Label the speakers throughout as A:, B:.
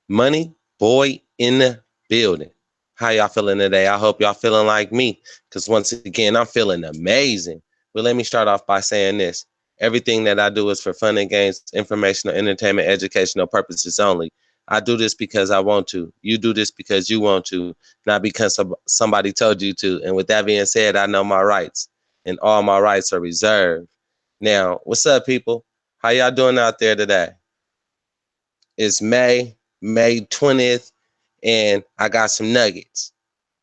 A: Money boy in the building. How y'all feeling today? I hope y'all feeling like me, because once again, I'm feeling amazing. But let me start off by saying this. Everything that I do is for fun and games, informational, entertainment, educational purposes only. I do this because I want to. You do this because you want to, not because somebody told you to. And with that being said, I know my rights, and all my rights are reserved. Now, what's up, people? How y'all doing out there today? It's May 20th, and I got some nuggets.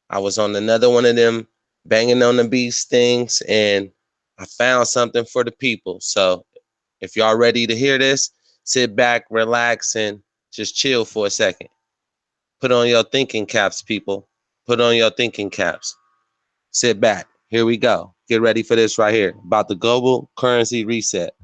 A: I was on another one of them banging on the beast things, and I found something for the people. So if y'all ready to hear this, sit back, relax, and just chill for a second. Put on your thinking caps, people. Put on your thinking caps. Sit back. Here we go. Get ready for this right here about the global currency reset.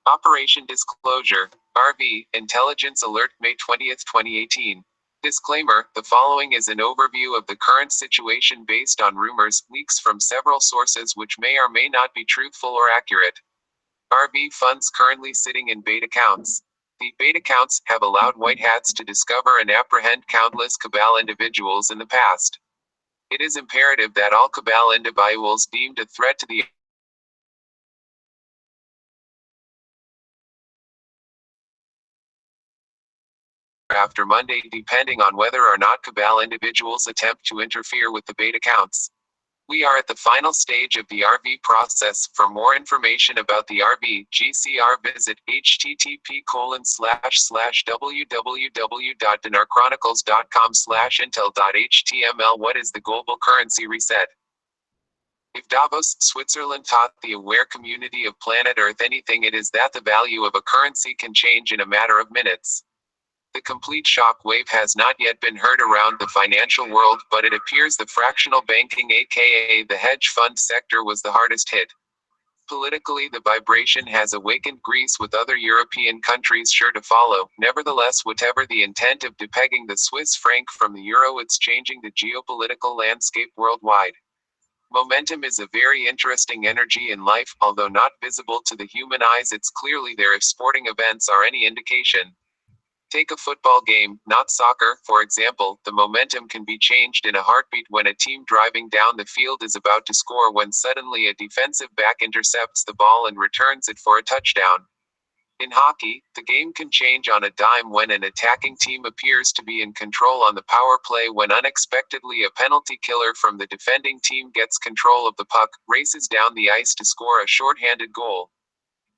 B: Operation Disclosure, RV, Intelligence Alert, May 20th, 2018. Disclaimer, the following is an overview of the current situation based on rumors, leaks from several sources which may or may not be truthful or accurate. RV funds currently sitting in bait accounts. The bait accounts have allowed white hats to discover and apprehend countless cabal individuals in the past. It is imperative that all cabal individuals deemed a threat to the after Monday, depending on whether or not cabal individuals attempt to interfere with the bait accounts. We are at the final stage of the RV process. For more information about the RV GCR, visit http://www.dinarchronicles.com/intel.html. What is the global currency reset? If Davos, Switzerland taught the aware community of planet Earth anything, it is that the value of a currency can change in a matter of minutes. The complete shock wave has not yet been heard around the financial world, but it appears the fractional banking, aka the hedge fund sector, was the hardest hit. Politically, the vibration has awakened Greece, with other European countries sure to follow. Nevertheless, whatever the intent of depegging the Swiss franc from the euro, it's changing the geopolitical landscape worldwide. Momentum is a very interesting energy in life, although not visible to the human eyes. It's clearly there if sporting events are any indication. Take a football game, not soccer, for example. The momentum can be changed in a heartbeat when a team driving down the field is about to score, when suddenly a defensive back intercepts the ball and returns it for a touchdown. In hockey, the game can change on a dime when an attacking team appears to be in control on the power play, when unexpectedly a penalty killer from the defending team gets control of the puck, races down the ice to score a shorthanded goal.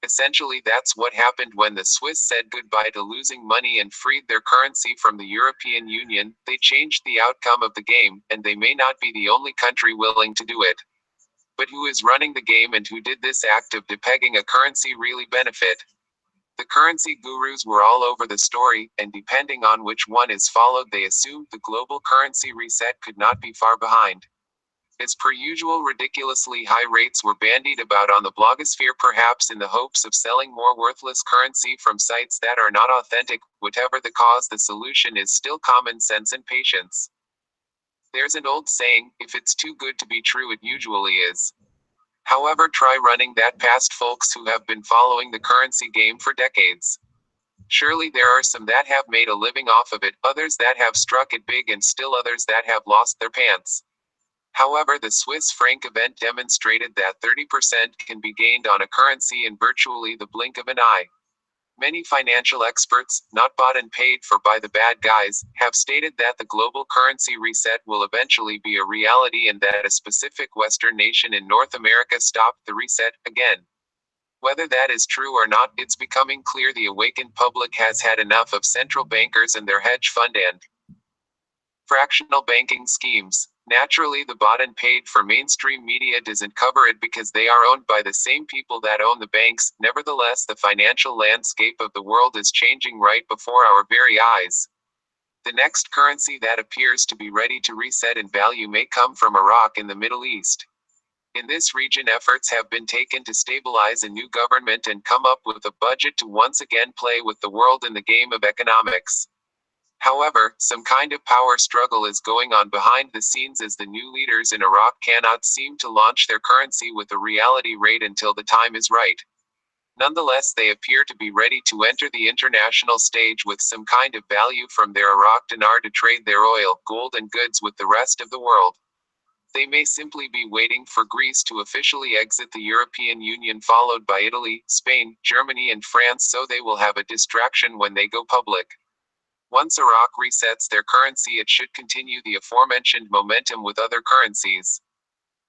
B: Essentially, that's what happened when the Swiss said goodbye to losing money and freed their currency from the European Union. They changed the outcome of the game, and they may not be the only country willing to do it. But who is running the game, and who did this act of depegging a currency really benefit? The currency gurus were all over the story, and depending on which one is followed, they assumed the global currency reset could not be far behind. As per usual, ridiculously high rates were bandied about on the blogosphere, perhaps in the hopes of selling more worthless currency from sites that are not authentic. Whatever the cause, the solution is still common sense and patience. There's an old saying, if it's too good to be true, it usually is. However, try running that past folks who have been following the currency game for decades. Surely there are some that have made a living off of it, others that have struck it big, and still others that have lost their pants. However, the Swiss franc event demonstrated that 30% can be gained on a currency in virtually the blink of an eye. Many financial experts, not bought and paid for by the bad guys, have stated that the global currency reset will eventually be a reality, and that a specific Western nation in North America stopped the reset again. Whether that is true or not, it's becoming clear the awakened public has had enough of central bankers and their hedge fund and fractional banking schemes. Naturally, the bought and paid for mainstream media doesn't cover it because they are owned by the same people that own the banks. Nevertheless, the financial landscape of the world is changing right before our very eyes. The next currency that appears to be ready to reset in value may come from Iraq in the Middle East. In this region, efforts have been taken to stabilize a new government and come up with a budget to once again play with the world in the game of economics. However, some kind of power struggle is going on behind the scenes, as the new leaders in Iraq cannot seem to launch their currency with a reality rate until the time is right. Nonetheless, they appear to be ready to enter the international stage with some kind of value from their Iraq dinar to trade their oil, gold and goods with the rest of the world. They may simply be waiting for Greece to officially exit the European Union, followed by Italy, Spain, Germany and France, so they will have a distraction when they go public. Once Iraq resets their currency, it should continue the aforementioned momentum with other currencies.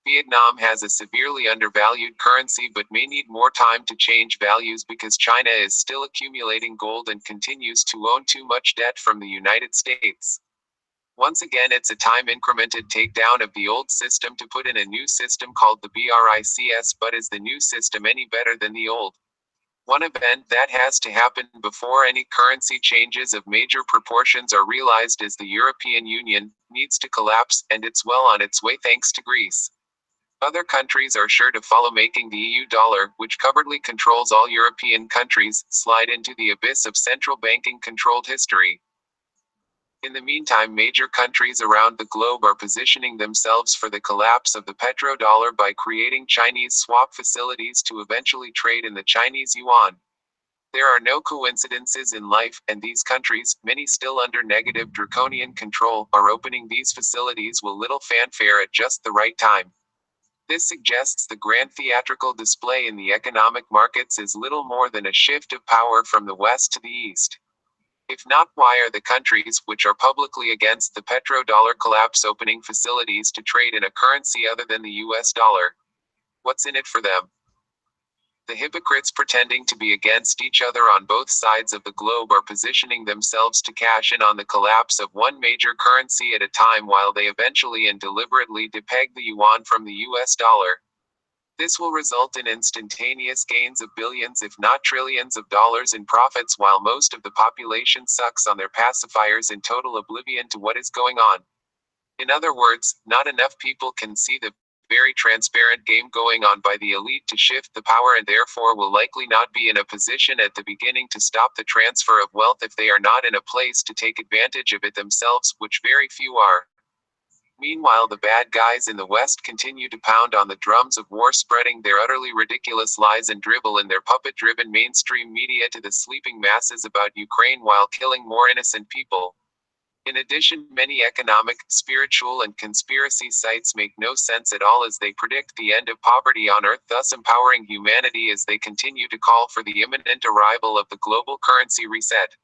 B: Vietnam has a severely undervalued currency but may need more time to change values because China is still accumulating gold and continues to own too much debt from the United States. Once again, it's a time-incremented takedown of the old system to put in a new system called the BRICS. But is the new system any better than the old? One event that has to happen before any currency changes of major proportions are realized is the European Union needs to collapse, and it's well on its way thanks to Greece. Other countries are sure to follow, making the EU dollar, which covertly controls all European countries, slide into the abyss of central banking controlled history. In the meantime, major countries around the globe are positioning themselves for the collapse of the petrodollar by creating Chinese swap facilities to eventually trade in the Chinese yuan. There are no coincidences in life, and these countries, many still under negative draconian control, are opening these facilities with little fanfare at just the right time. This suggests the grand theatrical display in the economic markets is little more than a shift of power from the west to the east. If not, why are the countries, which are publicly against the petrodollar collapse, opening facilities to trade in a currency other than the US dollar? What's in it for them? The hypocrites pretending to be against each other on both sides of the globe are positioning themselves to cash in on the collapse of one major currency at a time while they eventually and deliberately depeg the yuan from the US dollar. This will result in instantaneous gains of billions if not trillions of dollars in profits, while most of the population sucks on their pacifiers in total oblivion to what is going on. In other words, not enough people can see the very transparent game going on by the elite to shift the power, and therefore will likely not be in a position at the beginning to stop the transfer of wealth if they are not in a place to take advantage of it themselves, which very few are. Meanwhile, the bad guys in the West continue to pound on the drums of war, spreading their utterly ridiculous lies and drivel in their puppet-driven mainstream media to the sleeping masses about Ukraine while killing more innocent people. In addition, many economic, spiritual, and conspiracy sites make no sense at all as they predict the end of poverty on Earth, thus empowering humanity as they continue to call for the imminent arrival of the global currency reset.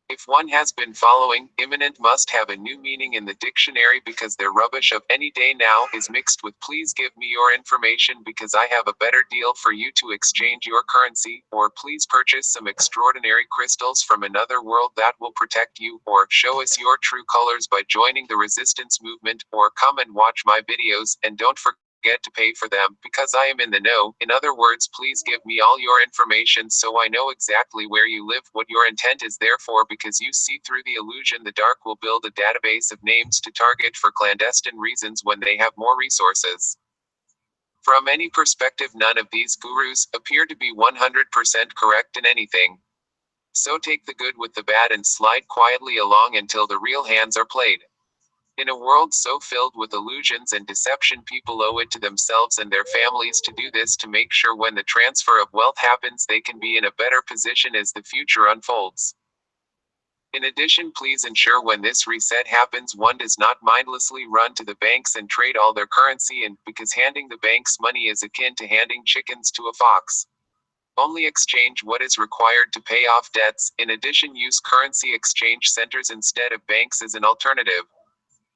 B: If one has been following, imminent must have a new meaning in the dictionary because their rubbish of any day now is mixed with please give me your information because I have a better deal for you to exchange your currency, or please purchase some extraordinary crystals from another world that will protect you, or show us your true colors by joining the resistance movement, or come and watch my videos, and don't forget to pay for them, because I am in the know. In other words, please give me all your information so I know exactly where you live, what your intent is. Therefore, because you see through the illusion, the dark will build a database of names to target for clandestine reasons when they have more resources. From any perspective, none of these gurus appear to be 100% correct in anything. So take the good with the bad and slide quietly along until the real hands are played. In a world so filled with illusions and deception, people owe it to themselves and their families to do this to make sure when the transfer of wealth happens, they can be in a better position as the future unfolds. In addition, please ensure when this reset happens, one does not mindlessly run to the banks and trade all their currency in, because handing the banks money is akin to handing chickens to a fox. Only exchange what is required to pay off debts. In addition, use currency exchange centers instead of banks as an alternative.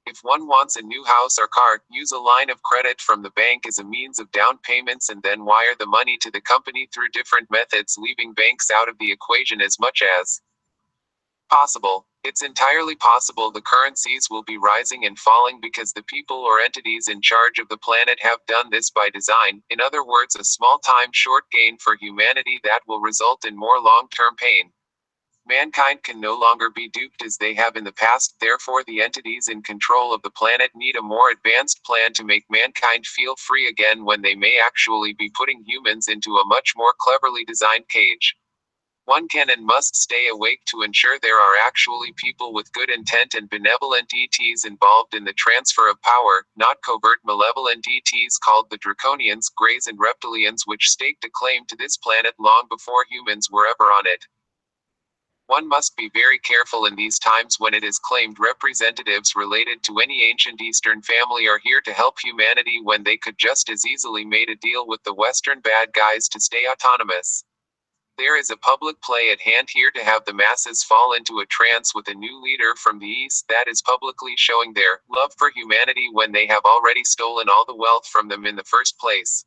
B: If one wants a new house or car, use a line of credit from the bank as a means of down payments and then wire the money to the company through different methods, leaving banks out of the equation as much as possible. It's entirely possible the currencies will be rising and falling because the people or entities in charge of the planet have done this by design. In other words, a small time short gain for humanity that will result in more long-term pain. Mankind can no longer be duped as they have in the past, therefore the entities in control of the planet need a more advanced plan to make mankind feel free again when they may actually be putting humans into a much more cleverly designed cage. One can and must stay awake to ensure there are actually people with good intent and benevolent ETs involved in the transfer of power, not covert malevolent ETs called the Draconians, Greys and Reptilians which staked a claim to this planet long before humans were ever on it. One must be very careful in these times when it is claimed representatives related to any ancient Eastern family are here to help humanity when they could just as easily made a deal with the Western bad guys to stay autonomous. There is a public play at hand here to have the masses fall into a trance with a new leader from the East that is publicly showing their love for humanity when they have already stolen all the wealth from them in the first place.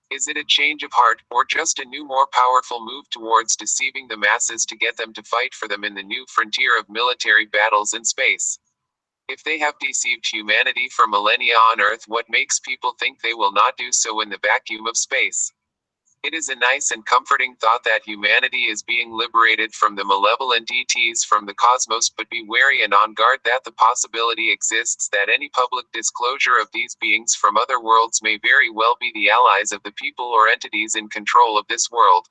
B: Is it a change of heart, or just a new more powerful move towards deceiving the masses to get them to fight for them in the new frontier of military battles in space? If they have deceived humanity for millennia on Earth, what makes people think they will not do so in the vacuum of space? It is a nice and comforting thought that humanity is being liberated from the malevolent ETs from the cosmos, but be wary and on guard that the possibility exists that any public disclosure of these beings from other worlds may very well be the allies of the people or entities in control of this world.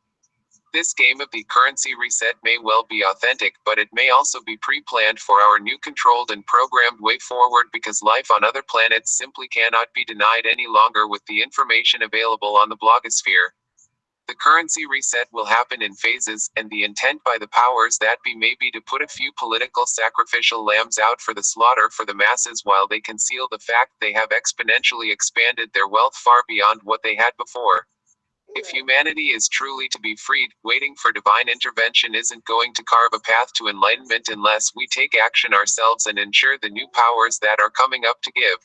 B: This game of the currency reset may well be authentic, but it may also be pre-planned for our new controlled and programmed way forward because life on other planets simply cannot be denied any longer with the information available on the blogosphere. The currency reset will happen in phases, and the intent by the powers that be may be to put a few political sacrificial lambs out for the slaughter for the masses while they conceal the fact they have exponentially expanded their wealth far beyond what they had before. If humanity is truly to be freed, waiting for divine intervention isn't going to carve a path to enlightenment unless we take action ourselves and ensure the new powers that are coming up to give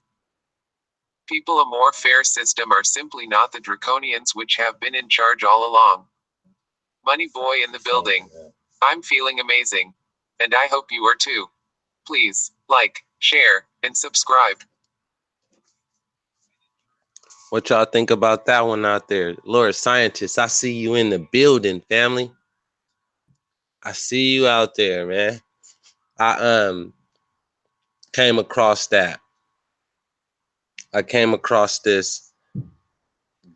B: people a more fair system are simply not the draconians which have been in charge all along. Money Boy in the building. I'm feeling amazing. And I hope you are too. Please, like, share, and subscribe.
A: What y'all think about that one out there? Lord Scientist, I see you in the building, family. I see you out there, man. I came across that. I came across this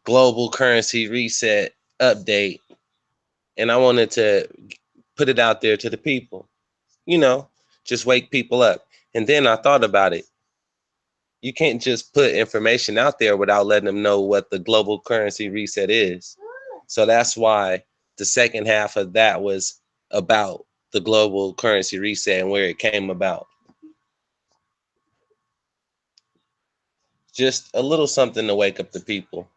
A: global currency reset update, and I wanted to put it out there to the people. You know, just wake people up. And then I thought about it. You can't just put information out there without letting them know what the global currency reset is. So that's why the second half of that was about the global currency reset and where it came about. Just a little something to wake up the people.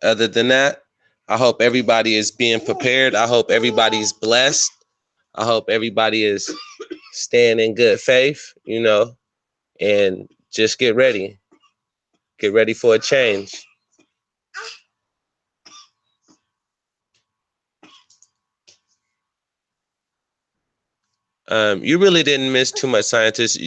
A: Other than that, I hope everybody is being prepared. I hope everybody's blessed. I hope everybody is staying in good faith, and just get ready. Get ready for a change. You really didn't miss too much, scientists.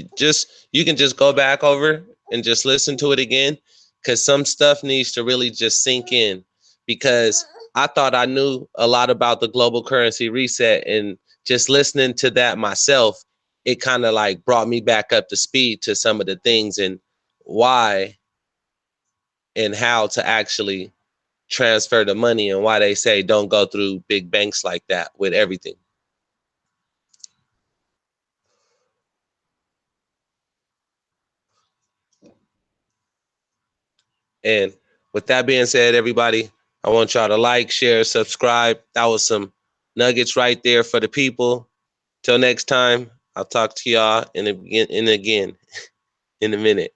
A: You can just go back over and just listen to it again, because some stuff needs to really just sink in. Because I thought I knew a lot about the global currency reset, and just listening to that myself, it kind of like brought me back up to speed to some of the things and why and how to actually transfer the money, and why they say don't go through big banks like that with everything. And with that being said, everybody, I want y'all to like, share, subscribe. That was some nuggets right there for the people. Till next time, I'll talk to y'all again in a minute.